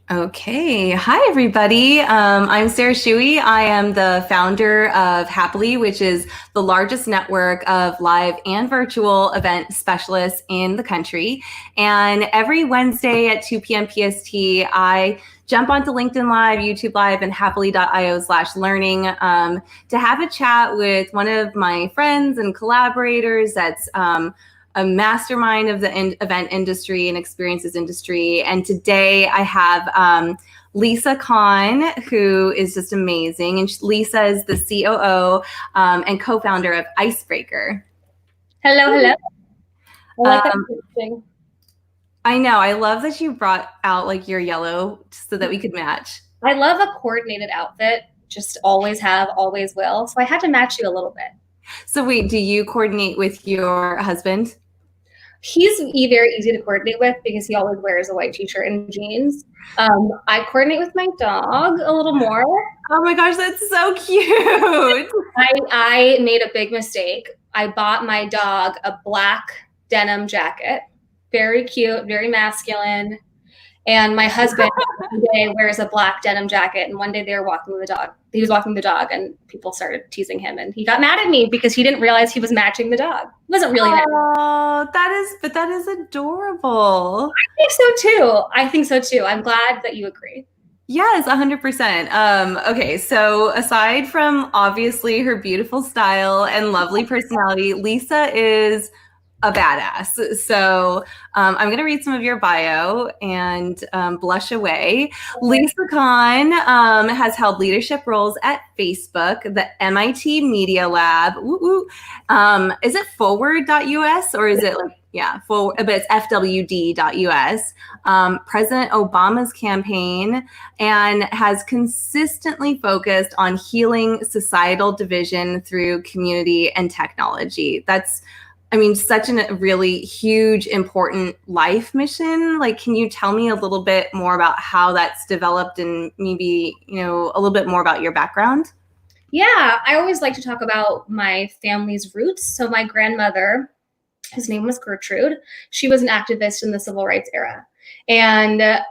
Okay. Hi, everybody. I'm Sarah Shuey. I am the founder of Happily, which is the largest network of live and virtual event specialists in the country. And every Wednesday at 2 p.m. PST, I jump onto LinkedIn Live, YouTube Live, and happily.io/learning to have a chat with one of my friends and collaborators that's a mastermind of the event industry and experiences industry. And today I have Lisa Conn, who is just amazing. And Lisa is the COO and co-founder of Icebreaker. Hello. I like that. I know. I love that you brought out like your yellow so that we could match. I love a coordinated outfit. Just always have, always will. So I had to match you a little bit. So wait, do you coordinate with your husband? He's very easy to coordinate with because he always wears a white t-shirt and jeans. I coordinate with my dog a little more. Oh my gosh, that's so cute. I made a big mistake. I bought my dog a black denim jacket. Very cute, very masculine. And my husband one day wears a black denim jacket. And one day they were walking the dog. He was walking the dog and people started teasing him. And he got mad at me because he didn't realize he was matching the dog. It wasn't really nice. Oh, that is adorable. I think so too. I'm glad that you agree. Yes, 100%. Okay, so aside from obviously her beautiful style and lovely personality, Lisa is a badass. So I'm going to read some of your bio and blush away. Lisa Conn has held leadership roles at Facebook, the MIT Media Lab. Is it forward.us or is it like, yeah, forward, but it's fwd.us. President Obama's campaign, and has consistently focused on healing societal division through community and technology. That's such a really huge, important life mission. Like, can you tell me a little bit more about how that's developed and maybe, a little bit more about your background? Yeah, I always like to talk about my family's roots. So my grandmother, whose name was Gertrude, she was an activist in the civil rights era. And I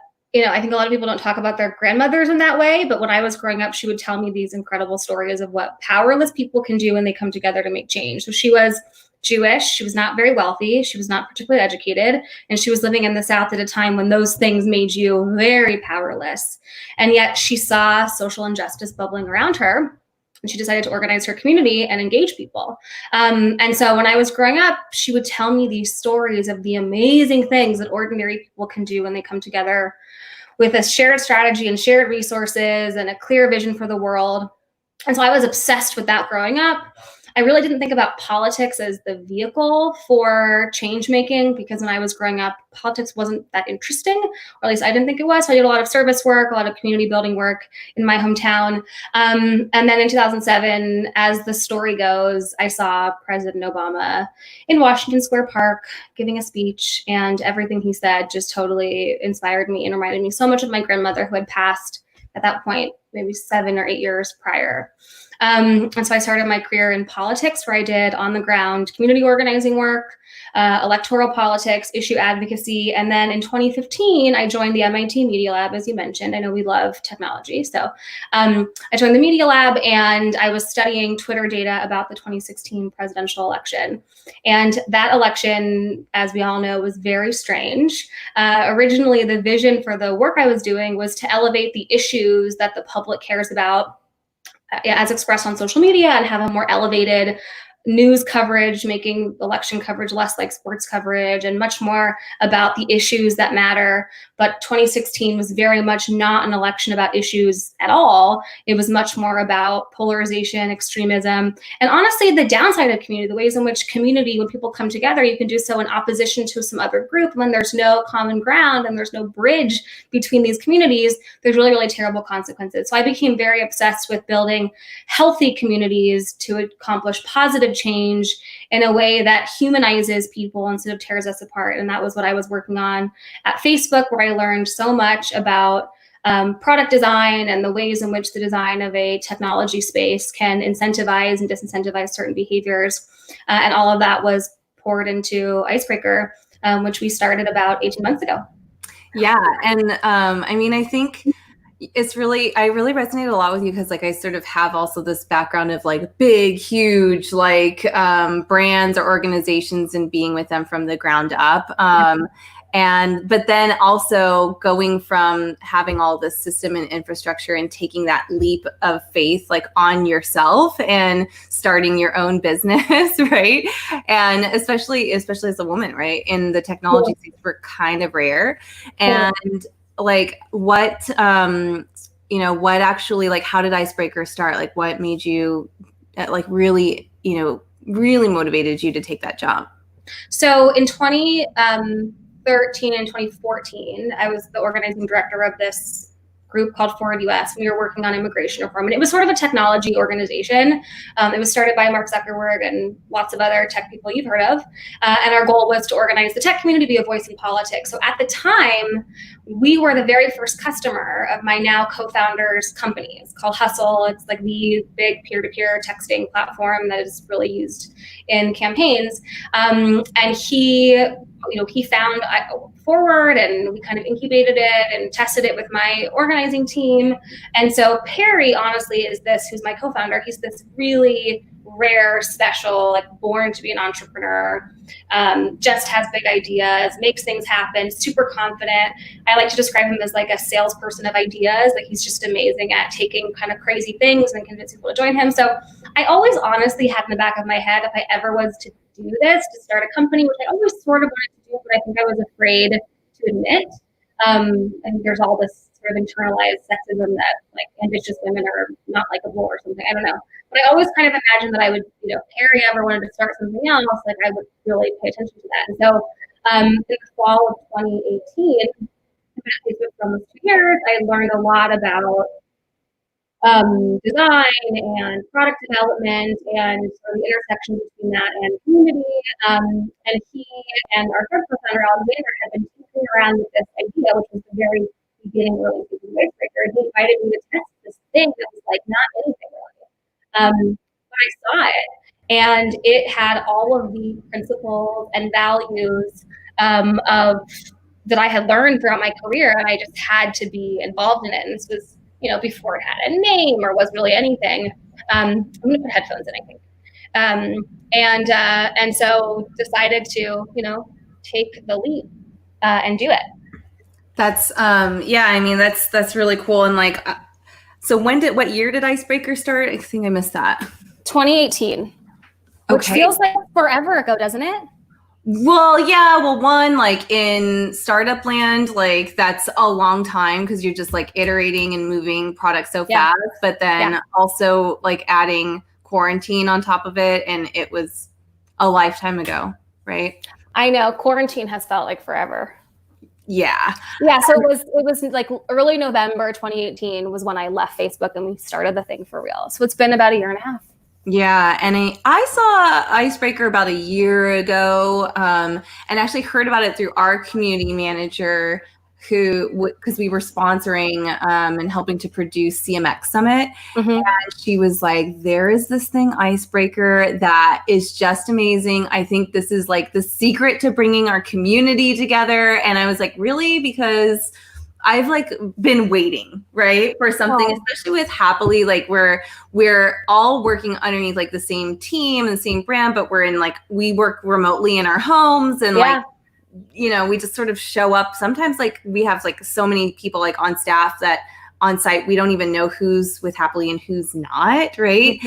think a lot of people don't talk about their grandmothers in that way, but when I was growing up, she would tell me these incredible stories of what powerless people can do when they come together to make change. So she was Jewish. She was not very wealthy. She was not particularly educated. And she was living in the South at a time when those things made you very powerless. And yet she saw social injustice bubbling around her. And she decided to organize her community and engage people. And so when I was growing up, she would tell me these stories of the amazing things that ordinary people can do when they come together with a shared strategy and shared resources and a clear vision for the world. And so I was obsessed with that growing up. I really didn't think about politics as the vehicle for change making because when I was growing up, politics wasn't that interesting, or at least I didn't think it was. So I did a lot of service work, a lot of community building work in my hometown. And then in 2007, as the story goes, I saw President Obama in Washington Square Park giving a speech, and everything he said just totally inspired me and reminded me so much of my grandmother, who had passed at that point, maybe 7 or 8 years prior. And so I started my career in politics, where I did on the ground community organizing work, electoral politics, issue advocacy. And then in 2015, I joined the MIT Media Lab, as you mentioned. I know we love technology. So I joined the Media Lab and I was studying Twitter data about the 2016 presidential election. And that election, as we all know, was very strange. Originally, the vision for the work I was doing was to elevate the issues that the public cares about as expressed on social media and have a more elevated news coverage, making election coverage less like sports coverage and much more about the issues that matter. But 2016 was very much not an election about issues at all. It was much more about polarization, extremism, and honestly, the downside of community, the ways in which community, when people come together, you can do so in opposition to some other group. When there's no common ground and there's no bridge between these communities, there's really, really terrible consequences. So I became very obsessed with building healthy communities to accomplish positive change in a way that humanizes people instead of tears us apart. And that was what I was working on at Facebook, where I learned so much about product design and the ways in which the design of a technology space can incentivize and disincentivize certain behaviors. And all of that was poured into Icebreaker, which we started about 18 months ago. Yeah. And I mean, I think I really resonated a lot with you because like I sort of have also this background of like big, huge like brands or organizations and being with them from the ground up. But then also going from having all this system and infrastructure and taking that leap of faith like on yourself and starting your own business, right? And especially as a woman, right? In the technology space, we're kind of rare. And like what what actually, like, how did Icebreaker start? Like what made you like really really motivated you to take that job? So in 2013 and 2014, I was the organizing director of this group called Forward US. We were working on immigration reform, and it was sort of a technology organization. It was started by Mark Zuckerberg and lots of other tech people you've heard of. And our goal was to organize the tech community, be a voice in politics. So at the time, we were the very first customer of my now co-founder's company. It's called Hustle. It's like the big peer-to-peer texting platform that is really used in campaigns. And he found Forward, and we kind of incubated it and tested it with my organizing team. And so Perry, honestly, who's my co-founder, he's this really rare, special, like born to be an entrepreneur, just has big ideas, makes things happen, super confident. I like to describe him as like a salesperson of ideas. Like he's just amazing at taking kind of crazy things and convincing people to join him. So I always honestly had in the back of my head, if I ever was to do this, to start a company, which I always sort of wanted to do, but I think I was afraid to admit. And there's all this sort of internalized sexism that like ambitious women are not likable or something. I don't know. But I always kind of imagined that I would, Perry ever wanted to start something else, like I would really pay attention to that. And so in the fall of 2018, I've been at Facebook for almost 2 years, I learned a lot about design and product development and sort of the intersection between that and community. And he and our third co-founder, Alexander, had been tinkering around with this idea, which was the very beginning really of Icebreaker. And he invited me to test this thing that was like not anything really. But I saw it, and it had all of the principles and values of that I had learned throughout my career, and I just had to be involved in it. And this was, before it had a name or was really anything. I'm gonna put headphones in, I think. And so decided to, take the leap and do it. That's yeah, I mean that's really cool. And like so what year did Icebreaker start? I think I missed that. 2018. Which feels like forever ago, doesn't it? Well, yeah. Well, one, like in startup land, like that's a long time because you're just like iterating and moving products so fast. But then also like adding quarantine on top of it, and it was a lifetime ago, right? I know quarantine has felt like forever. Yeah. Yeah. So it was like early November 2018 was when I left Facebook and we started the thing for real. So it's been about 1.5 years. Yeah, and I saw Icebreaker about 1 year ago, and actually heard about it through our community manager, because we were sponsoring and helping to produce CMX Summit, and she was like, "There is this thing, Icebreaker, that is just amazing. I think this is like the secret to bringing our community together." And I was like, "Really?" Because I've like been waiting, right, for something, especially with Happily, like we're all working underneath like the same team and the same brand, but we work remotely in our homes, and like, we just sort of show up. Sometimes like we have like so many people like on staff that on site, we don't even know who's with Happily and who's not, right?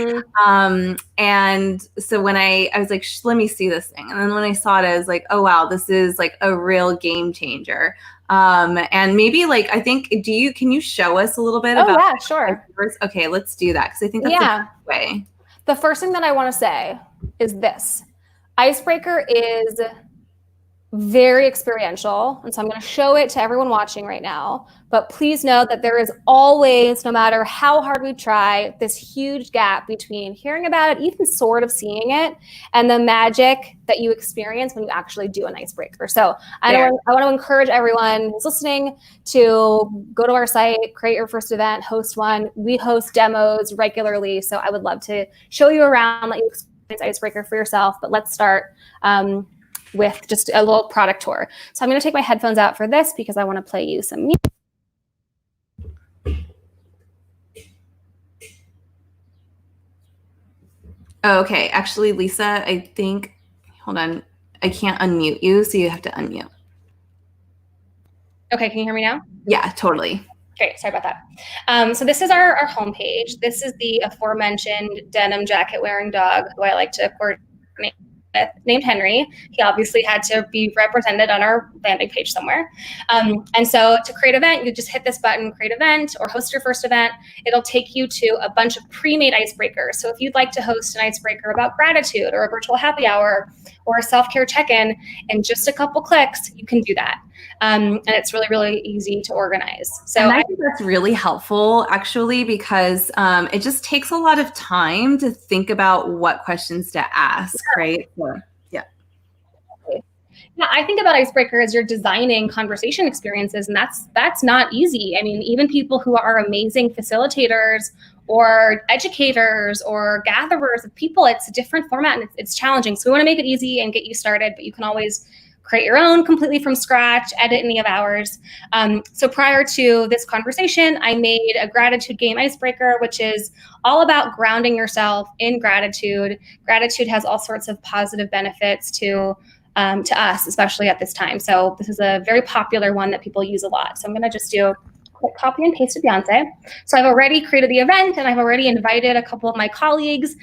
And so when I was like, let me see this thing. And then when I saw it, I was like, oh, wow, this is like a real game changer. And maybe like, I think, can you show us a little bit about? Yeah, sure. Okay, let's do that. Cause I think that's the way. The first thing that I want to say is this: Icebreaker is very experiential. And so I'm going to show it to everyone watching right now. But please know that there is always, no matter how hard we try, this huge gap between hearing about it, even sort of seeing it, and the magic that you experience when you actually do an Icebreaker. So I want to encourage everyone who's listening to go to our site, create your first event, host one. We host demos regularly. So I would love to show you around, let you experience Icebreaker for yourself. But let's start. with just a little product tour. So I'm going to take my headphones out for this because I want to play you some music. Oh, okay. Actually, Lisa, I think, hold on. I can't unmute you, so you have to unmute. Okay, can you hear me now? Yeah, totally. Great, sorry about that. So this is our homepage. This is the aforementioned denim jacket wearing dog who I like to coordinate with, named Henry. He obviously had to be represented on our landing page somewhere. And so to create an event, you just hit this button, create event, or host your first event. It'll take you to a bunch of pre-made icebreakers. So if you'd like to host an icebreaker about gratitude or a virtual happy hour or a self-care check-in in just a couple clicks, you can do that. And it's really, really easy to organize. So and I think that's really helpful, actually, because it just takes a lot of time to think about what questions to ask, right? So, yeah. Yeah, I think about Icebreaker as you're designing conversation experiences, and that's not easy. I mean, even people who are amazing facilitators or educators or gatherers of people, it's a different format and it's challenging. So we want to make it easy and get you started, but you can always create your own completely from scratch, edit any of ours. So prior to this conversation, I made a gratitude game icebreaker, which is all about grounding yourself in gratitude. Gratitude has all sorts of positive benefits to us, especially at this time. So this is a very popular one that people use a lot. So I'm going to just do a quick copy and paste to Beyonce. So I've already created the event and I've already invited a couple of my colleagues.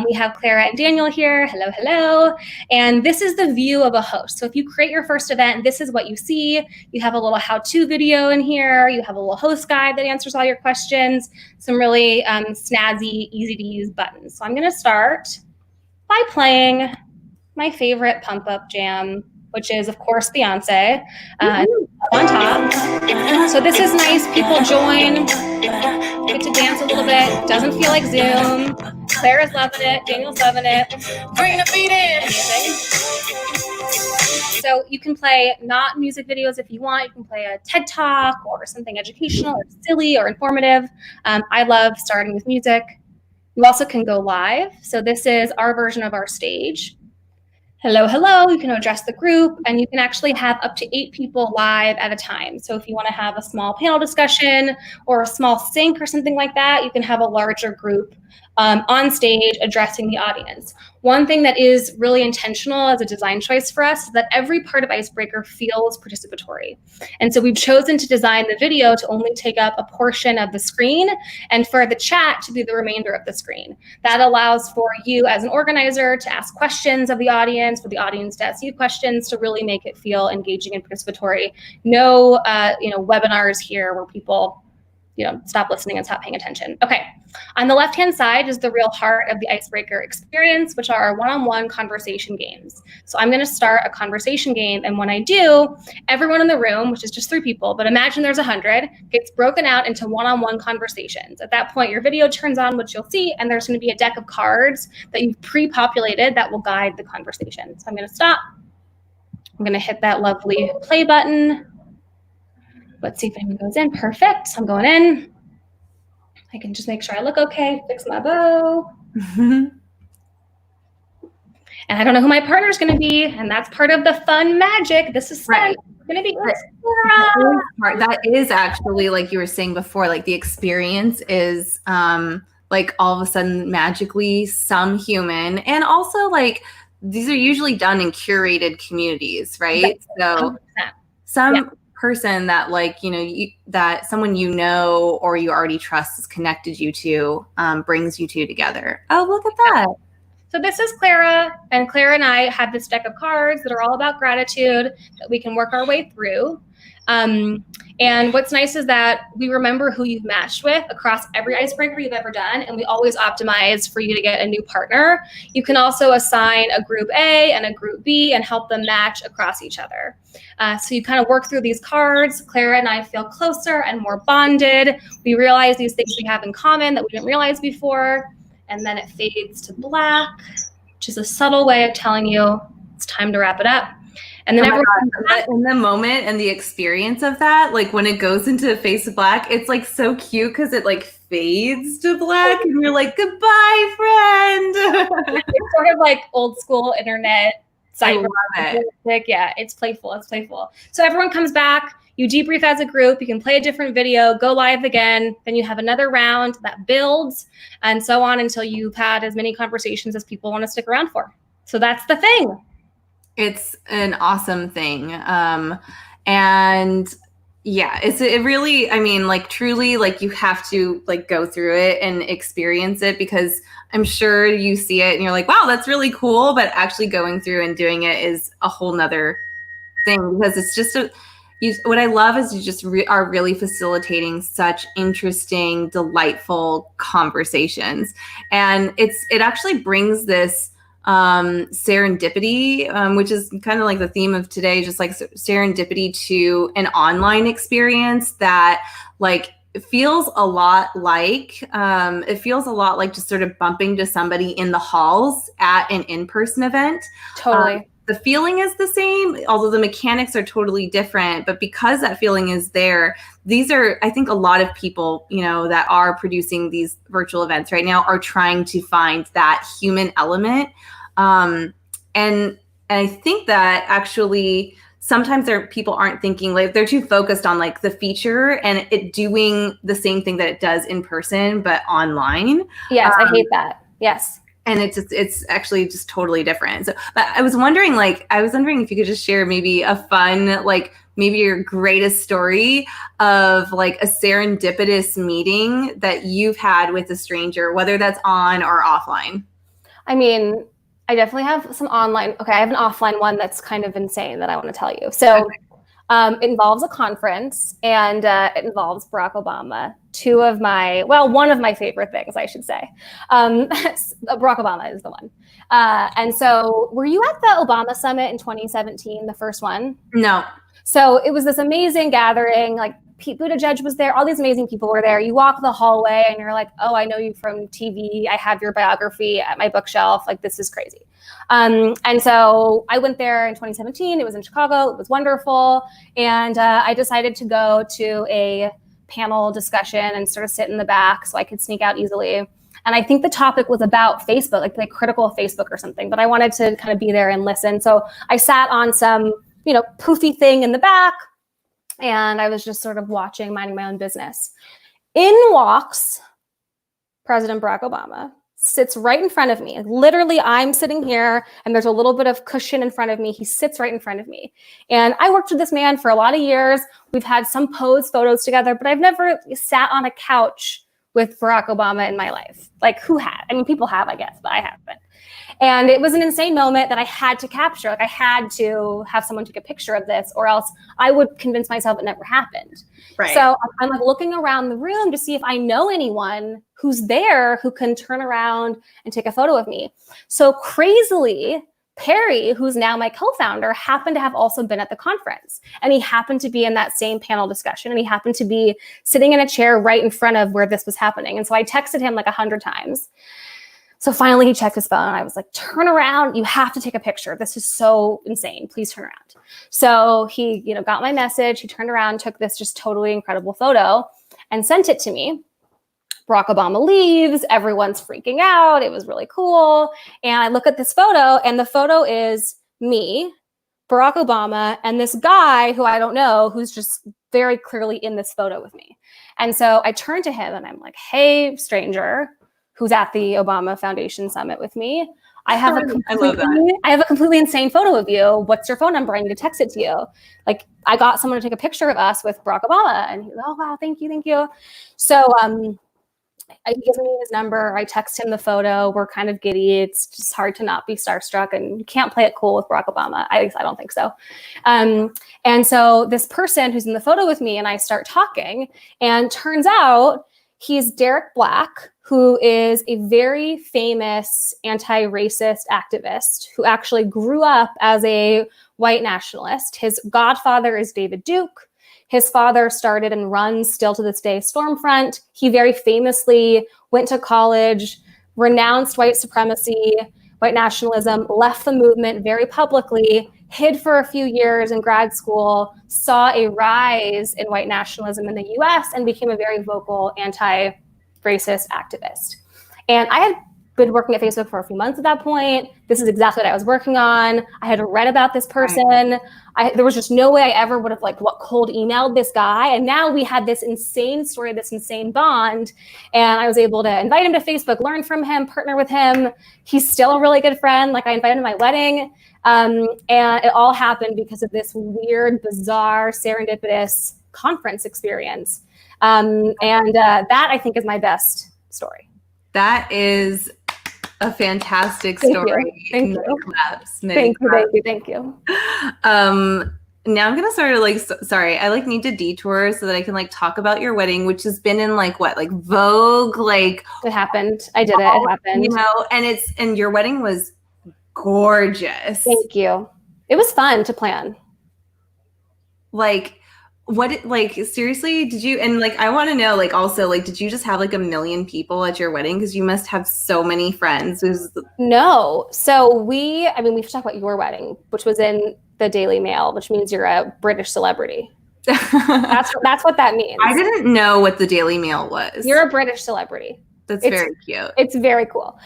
We have Clara and Daniel here. Hello, hello. And this is the view of a host. So if you create your first event, this is what you see. You have a little how-to video in here. You have a little host guide that answers all your questions. Some really snazzy, easy to use buttons. So I'm going to start by playing my favorite pump up jam, which is of course Beyonce, on top. So this is nice, people join, get to dance a little bit, doesn't feel like Zoom. Clara's loving it, Daniel's loving it. Bring the beat in. Amazing. So you can play not music videos if you want, you can play a TED Talk or something educational or silly or informative. I love starting with music. You also can go live. So this is our version of our stage. Hello, hello, you can address the group and you can actually have up to 8 people live at a time. So if you want to have a small panel discussion or a small sync or something like that, you can have a larger group on stage addressing the audience. One thing that is really intentional as a design choice for us is that every part of Icebreaker feels participatory. And so we've chosen to design the video to only take up a portion of the screen and for the chat to be the remainder of the screen. That allows for you as an organizer to ask questions of the audience, for the audience to ask you questions, to really make it feel engaging and participatory. No webinars here where people stop listening and stop paying attention. Okay, on the left-hand side is the real heart of the Icebreaker experience, which are one-on-one conversation games. So I'm gonna start a conversation game, and when I do, everyone in the room, which is just 3 people, but imagine there's 100, gets broken out into one-on-one conversations. At that point, your video turns on, which you'll see, and there's gonna be a deck of cards that you've pre-populated that will guide the conversation. So I'm gonna stop. I'm gonna hit that lovely play button. Let's see if anyone goes in. Perfect. I'm going in. I can just make sure I look okay, fix my bow. And I don't know who my partner is going to be, and that's part of the fun magic. This is fun. Right. It's going to be that is actually, like you were saying before, like the experience is like all of a sudden magically some human, and also like these are usually done in curated communities, right? So 100%. some person that that someone or you already trust has connected you to brings you two together. Oh, look at that. So this is Clara, and Clara and I have this deck of cards that are all about gratitude that we can work our way through. And what's nice is that we remember who you've matched with across every icebreaker you've ever done, and we always optimize for you to get a new partner. You can also assign a group A and a group B and help them match across each other. So you kind of work through these cards. Clara and I feel closer and more bonded. We realize these things we have in common that we didn't realize before, and then it fades to black, which is a subtle way of telling you it's time to wrap it up. And then in the moment and the experience of that, like when it goes into face black, it's like so cute because it like fades to black and you're like, goodbye, friend. It's sort of like old school internet sideburns. Yeah, it's playful. It's playful. So everyone comes back. You debrief as a group. You can play a different video, go live again. Then you have another round that builds, and so on until you've had as many conversations as people want to stick around for. So that's the thing. It's an awesome thing. And yeah, it really, I mean, like truly, like you have to like go through it and experience it, because I'm sure you see it and you're like, wow, that's really cool. But actually going through and doing it is a whole nother thing, because it's just what I love is you just are really facilitating such interesting, delightful conversations. And it actually brings this serendipity, which is kind of like the theme of today, just like serendipity to an online experience that like feels a lot like just sort of bumping to somebody in the halls at an in-person event. Totally. The feeling is the same, although the mechanics are totally different. But because that feeling is there, these are, I think a lot of people, you know, that are producing these virtual events right now are trying to find that human element. And I think that actually sometimes people aren't thinking, like they're too focused on like the feature and it doing the same thing that it does in person, but online. Yes, I hate that. Yes. And it's actually just totally different. So, but I was wondering if you could just share maybe a fun, like maybe your greatest story of like a serendipitous meeting that you've had with a stranger, whether that's on or offline. I mean, I definitely have some online. Okay, I have an offline one that's kind of insane that I want to tell you. So Okay. it involves a conference, and it involves Barack Obama. One of my favorite things, I should say. Barack Obama is the one. And so were you at the Obama Summit in 2017, the first one? No. So it was this amazing gathering, like Pete Buttigieg was there. All these amazing people were there. You walk the hallway and you're like, oh, I know you from TV. I have your biography at my bookshelf. Like, this is crazy. And so I went there in 2017. It was in Chicago. It was wonderful. And I decided to go to a panel discussion and sort of sit in the back so I could sneak out easily. And I think the topic was about Facebook, like critical of Facebook or something. But I wanted to kind of be there and listen. So I sat on some, poofy thing in the back. And I was just sort of watching, minding my own business. In walks President Barack Obama, sits right in front of me. Literally, I'm sitting here and there's a little bit of cushion in front of me. He sits right in front of me. And I worked with this man for a lot of years. We've had some posed photos together, but I've never sat on a couch with Barack Obama in my life. Like, who had? I mean, people have, I guess, but I haven't. And it was an insane moment that I had to capture. Like, I had to have someone take a picture of this, or else I would convince myself it never happened. Right. So I'm like looking around the room to see if I know anyone who's there who can turn around and take a photo of me. So crazily, Perry, who's now my co-founder, happened to have also been at the conference. And he happened to be in that same panel discussion. And he happened to be sitting in a chair right in front of where this was happening. And so I texted him like 100 times. So finally he checked his phone. I was like, turn around. You have to take a picture. This is so insane. Please turn around. So he, got my message. He turned around, took this just totally incredible photo and sent it to me. Barack Obama leaves. Everyone's freaking out. It was really cool. And I look at this photo, and the photo is me, Barack Obama, and this guy who I don't know, who's just very clearly in this photo with me. And so I turn to him and I'm like, hey, stranger, who's at the Obama Foundation Summit with me. I have a completely insane photo of you. What's your phone number? I need to text it to you. Like, I got someone to take a picture of us with Barack Obama. And he's like, oh, wow, thank you. So he gives me his number. I text him the photo. We're kind of giddy. It's just hard to not be starstruck, and you can't play it cool with Barack Obama. At least I don't think so. And so this person who's in the photo with me and I start talking, and turns out he's Derek Black, who is a very famous anti-racist activist who actually grew up as a white nationalist. His godfather is David Duke. His father started and runs still to this day Stormfront. He very famously went to college, renounced white supremacy, white nationalism, left the movement very publicly, hid for a few years in grad school, saw a rise in white nationalism in the US, and became a very vocal anti-racist activist. And I had been working at Facebook for a few months at that point. This is exactly what I was working on. I had read about this person. There was just no way I ever would have cold emailed this guy. And now we had this insane story, this insane bond. And I was able to invite him to Facebook, learn from him, partner with him. He's still a really good friend. I invited him to my wedding. And it all happened because of this weird, bizarre, serendipitous conference experience. That I think is my best story. That is a fantastic story. Thank you. Now I'm gonna start sorry, I need to detour so that I can talk about your wedding, which has been in Vogue, it happened. I did it. It happened. And your wedding was gorgeous. Thank you. It was fun to plan. Seriously, did you, and I want to know, also, did you just have 1 million people at your wedding? Because you must have so many friends. No. So we should talk about your wedding, which was in the Daily Mail, which means you're a British celebrity. That's what that means. I didn't know what the Daily Mail was. You're a British celebrity. It's very cute. It's very cool.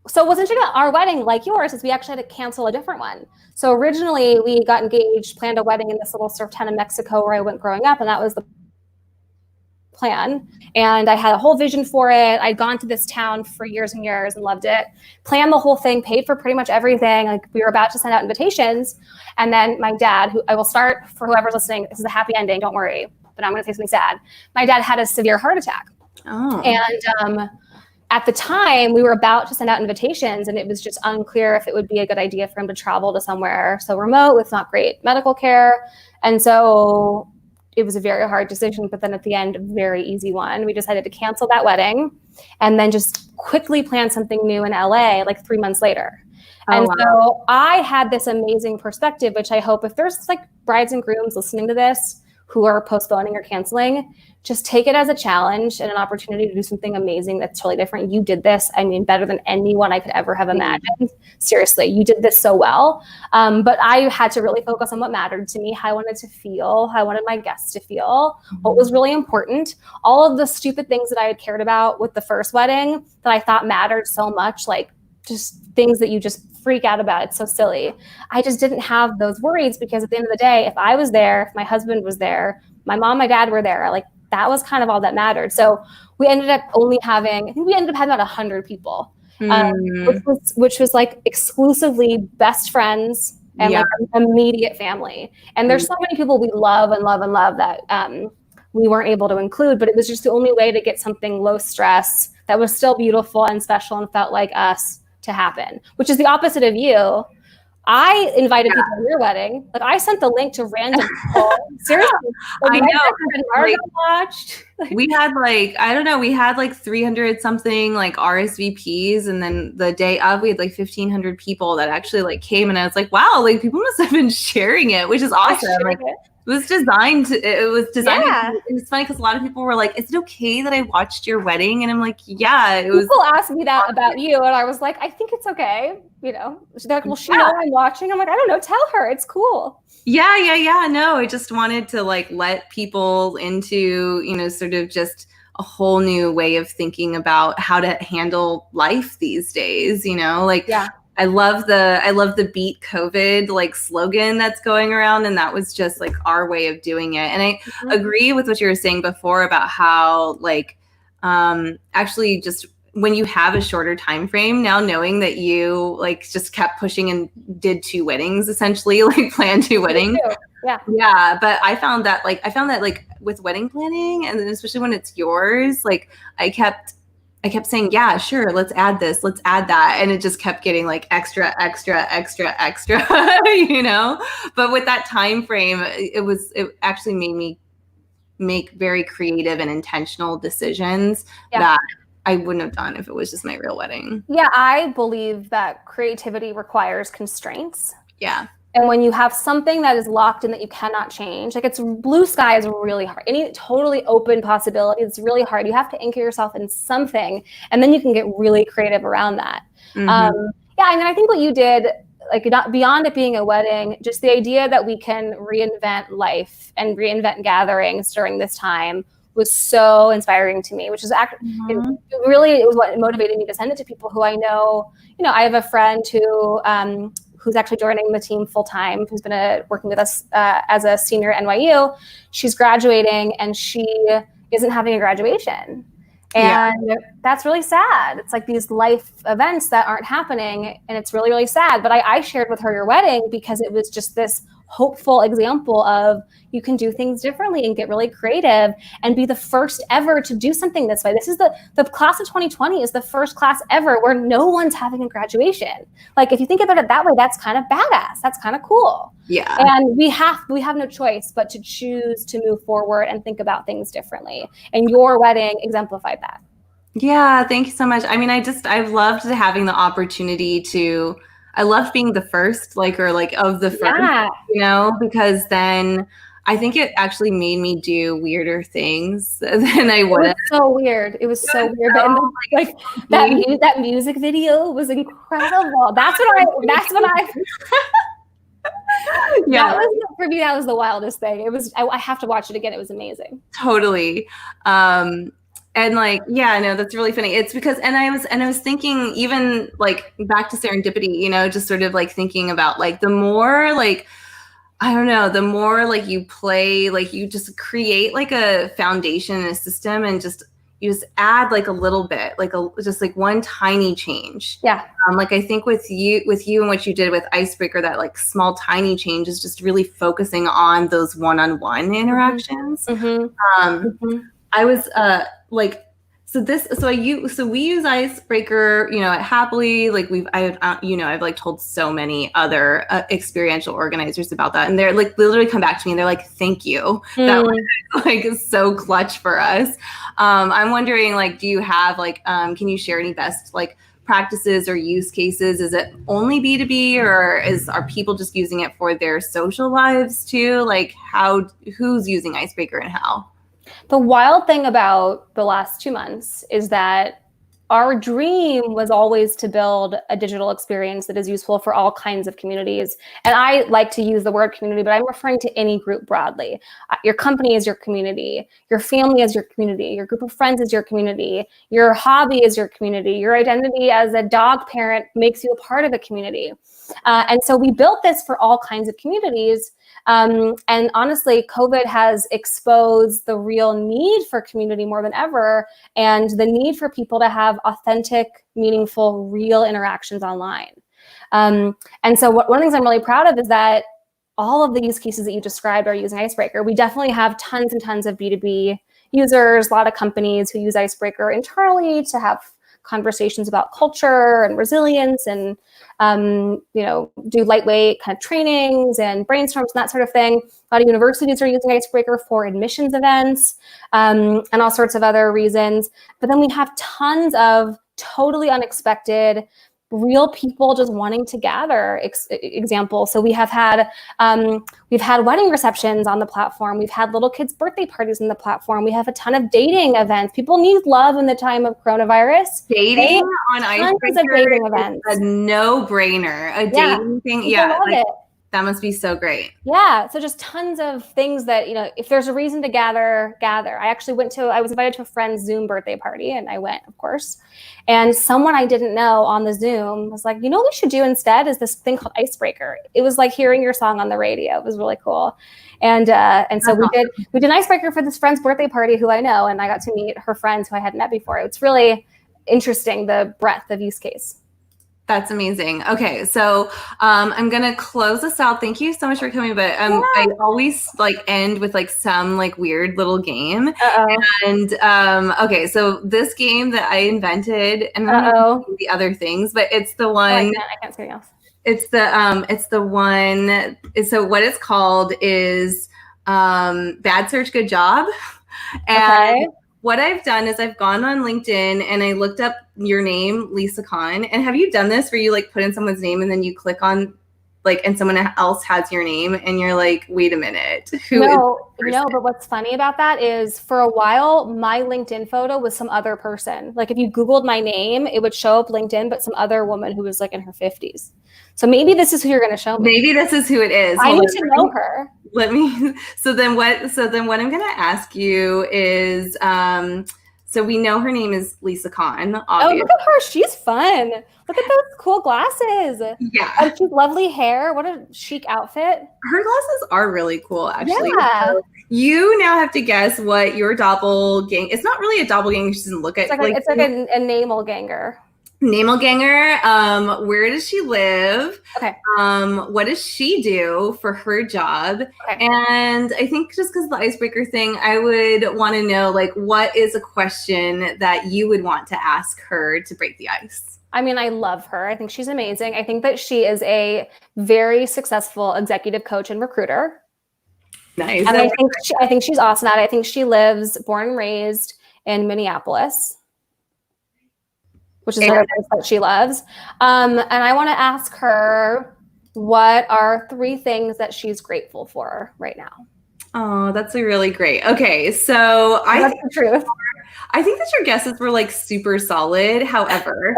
So what's interesting about our wedding, like yours, is we actually had to cancel a different one. So originally we got engaged, planned a wedding in this little surf town in Mexico where I went growing up, and that was the plan. And I had a whole vision for it. I'd gone to this town for years and years and loved it. Planned the whole thing, paid for pretty much everything. We were about to send out invitations. And then my dad, who I will start for whoever's listening, this is a happy ending, don't worry, but I'm going to say something sad. My dad had a severe heart attack. Oh. And at the time, we were about to send out invitations, and it was just unclear if it would be a good idea for him to travel to somewhere so remote with not great medical care. And so it was a very hard decision, but then at the end, a very easy one. We decided to cancel that wedding and then just quickly plan something new in LA 3 months later. And so I had this amazing perspective, which I hope if there's brides and grooms listening to this who are postponing or canceling, just take it as a challenge and an opportunity to do something amazing that's totally different. You did this, better than anyone I could ever have imagined. Seriously, you did this so well. But I had to really focus on what mattered to me, how I wanted to feel, how I wanted my guests to feel, what was really important. All of the stupid things that I had cared about with the first wedding that I thought mattered so much, just things that you just freak out about. It's so silly. I just didn't have those worries because at the end of the day, if I was there, if my husband was there, my mom, my dad were there, that was kind of all that mattered. So we ended up having about 100 people, which was exclusively best friends and immediate family. And there's so many people we love and love and love that we weren't able to include, but it was just the only way to get something low stress that was still beautiful and special and felt like us to happen, which is the opposite of you. I invited people to your wedding. I sent the link to random people. Seriously. I know. Margo watched. We had we had 300 something RSVPs. And then the day of, we had 1,500 people that actually came. And I was wow, people must have been sharing it, which is awesome. It was designed. Yeah. It's funny because a lot of people were is it okay that I watched your wedding? And I'm yeah, it was. People asked me that about you, and I was I think it's okay. They're well, she know I'm watching. I'm I don't know. Tell her it's cool. Yeah. No, I just wanted to let people into sort of just a whole new way of thinking about how to handle life these days. Yeah. I love the beat COVID slogan that's going around, and that was just our way of doing it. And I agree with what you were saying before about how actually just when you have a shorter time frame, now knowing that you just kept pushing and did 2 weddings essentially, planned 2 weddings. Yeah. But I found that with wedding planning, and then especially when it's yours, I kept saying, yeah, sure, let's add this, let's add that. And it just kept getting extra. But with that time frame, it actually made me make very creative and intentional decisions that I wouldn't have done if it was just my real wedding. Yeah, I believe that creativity requires constraints. Yeah. And when you have something that is locked in that you cannot change, it's blue sky is really hard. Any totally open possibility, it's really hard. You have to anchor yourself in something, and then you can get really creative around that. I think what you did, not beyond it being a wedding, just the idea that we can reinvent life and reinvent gatherings during this time was so inspiring to me, which is actually, it was what motivated me to send it to people who I know. I have a friend who's actually joining the team full time, who's been working with us as a senior at NYU. She's graduating and she isn't having a graduation. And that's really sad. It's like these life events that aren't happening, and it's really, really sad. But I shared with her your wedding because it was just this hopeful example of you can do things differently and get really creative and be the first ever to do something this way. This is the class of 2020 is the first class ever where no one's having a graduation. Like, if you think about it that way, that's kind of badass. That's kind of cool. Yeah. And we have no choice but to choose to move forward and think about things differently. And your wedding exemplified that. Yeah, thank you so much. I mean, I've loved having the opportunity I loved being the first, of the first, because then I think it actually made me do weirder things than I would. It was so weird. It was so weird. That music video was incredible. That's what I yeah. For me, that was the wildest thing. It was, I have to watch it again. It was amazing. Totally. And that's really funny. It's because, and I was thinking, even back to serendipity, just sort of thinking about the more the more you play, you just create a foundation and a system, and you just add a little bit, just one tiny change. Yeah. I think with you and what you did with Icebreaker, that small tiny change is just really focusing on those one-on-one interactions. I was so we use Icebreaker, happily. I've told so many other experiential organizers about that, and they're literally come back to me and they're like, "Thank you, that was so clutch for us." I'm wondering, do you have can you share any best practices or use cases? Is it only B2B, or are people just using it for their social lives too? Who's using Icebreaker and how? The wild thing about the last 2 months is that our dream was always to build a digital experience that is useful for all kinds of communities. And I like to use the word community, but I'm referring to any group broadly. Your company is your community. Your family is your community. Your group of friends is your community. Your hobby is your community. Your identity as a dog parent makes you a part of a community. And so we built this for all kinds of communities. And honestly, COVID has exposed the real need for community more than ever, and the need for people to have authentic, meaningful, real interactions online. And so one of the things I'm really proud of is that all of the use cases that you described are using Icebreaker. We definitely have tons and tons of B2B users, a lot of companies who use Icebreaker internally to have conversations about culture and resilience, and do lightweight kind of trainings and brainstorms and that sort of thing. A lot of universities are using Icebreaker for admissions events, and all sorts of other reasons. But then we have tons of totally unexpected, real people just wanting to gather examples. So we have had wedding receptions on the platform. We've had little kids' birthday parties on the platform. We have a ton of dating events. People need love in the time of coronavirus. Dating on Icebreaker dating events. A no-brainer. A dating thing. Yeah. That must be so great. Yeah. So just tons of things that, if there's a reason to gather. I was invited to a friend's Zoom birthday party, and I went, of course. And someone I didn't know on the Zoom was like, what we should do instead is this thing called Icebreaker. It was like hearing your song on the radio. It was really cool. And so we did an Icebreaker for this friend's birthday party who I know, and I got to meet her friends who I hadn't met before. It's really interesting, the breadth of use case. That's amazing. Okay, so I'm gonna close this out. Thank you so much for coming. But I always end with some weird little game. And okay, so this game that I invented, and I don't know the other things, but it's the one. I can't say anything else. It's the one. So what it's called is Bad Search, Good Job. And what I've done is I've gone on LinkedIn and I looked up your name, Lisa Conn. And have you done this where you put in someone's name and then you click on and someone else has your name and you're like, wait a minute, who is this person? But what's funny about that is for a while, my LinkedIn photo was some other person. If you Googled my name, it would show up LinkedIn, but some other woman who was in her 50s. So maybe this is who you're going to show me. Maybe this is who it is. I need to know her. So then what I'm going to ask you is, so we know her name is Lisa Conn, Oh, obviously. look at her. She's fun. Look at those cool glasses. Yeah. And she's lovely hair. What a chic outfit. Her glasses are really cool, actually. Yeah. So you now have to guess what your doppelganger. It's not really a doppelganger. She doesn't look at It's like a namelganger. Namelganger. Where does she live? Okay. What does she do for her job? Okay. And I think just because of the icebreaker thing, I would want to know, like, what is a question that you would want to ask her to break the ice? I mean, I love her. I think she's amazing. I think that she is a very successful executive coach and recruiter. Nice. And I think she's awesome at it. I think she lives, born and raised in Minneapolis, which is another place that she loves. And I want to ask her, what are 3 things that she's grateful for right now? Oh, that's really great. Okay, so That's the truth. I think that your guesses were like super solid. However,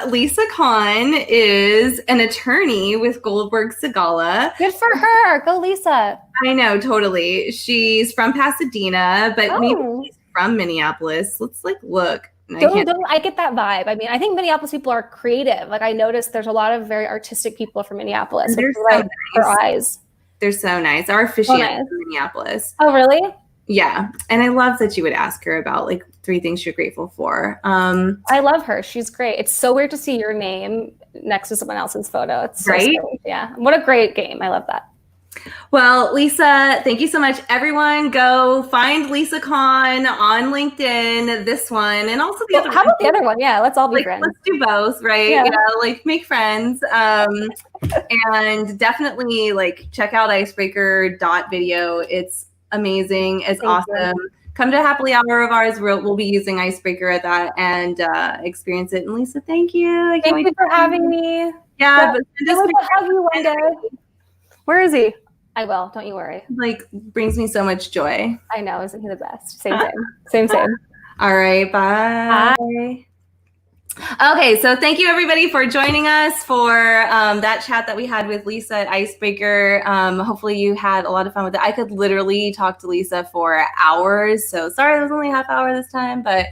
Lisa Conn is an attorney with Goldberg Segala. Good for her. Go, Lisa. I know, totally. She's from Pasadena, but maybe she's from Minneapolis. Let's like look. I get that vibe. I mean, I think Minneapolis people are creative. Like I noticed there's a lot of very artistic people from Minneapolis. They're so like nice. Her eyes. They're so nice. Our officiant from Minneapolis. Oh, really? Yeah. And I love that you would ask her about like 3 things you're grateful for. I love her. She's great. It's so weird to see your name next to someone else's photo. It's so right. Strange. Yeah. What a great game. I love that. Well, Lisa, thank you so much. Everyone go find Lisa Conn on LinkedIn, this one, and also the other one. How about the other one? Yeah, let's all be friends. Let's do both, right? Yeah, like make friends. And definitely like check out Icebreaker.video. It's amazing. It's awesome. Come to a happily hour of ours. We'll be using Icebreaker at that and experience it. And Lisa, thank you. Thank you for having me. Yeah, but just hug you one day. Where is he? I will. Don't you worry. Like brings me so much joy. I know. Isn't he the best? Same. All right. Bye. Okay, so thank you everybody for joining us for that chat that we had with Lisa at Icebreaker. Hopefully you had a lot of fun with it. I could literally talk to Lisa for hours, so sorry it was only a half hour this time, but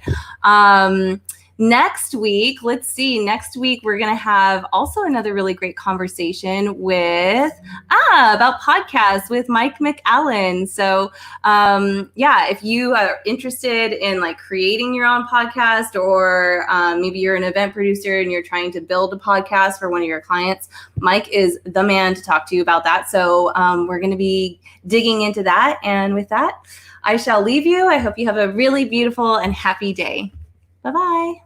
next week, let's see. Next week, we're going to have also another really great conversation with about podcasts with Mike McAllen. So, if you are interested in like creating your own podcast, or maybe you're an event producer and you're trying to build a podcast for one of your clients, Mike is the man to talk to you about that. So, we're going to be digging into that. And with that, I shall leave you. I hope you have a really beautiful and happy day. Bye-bye.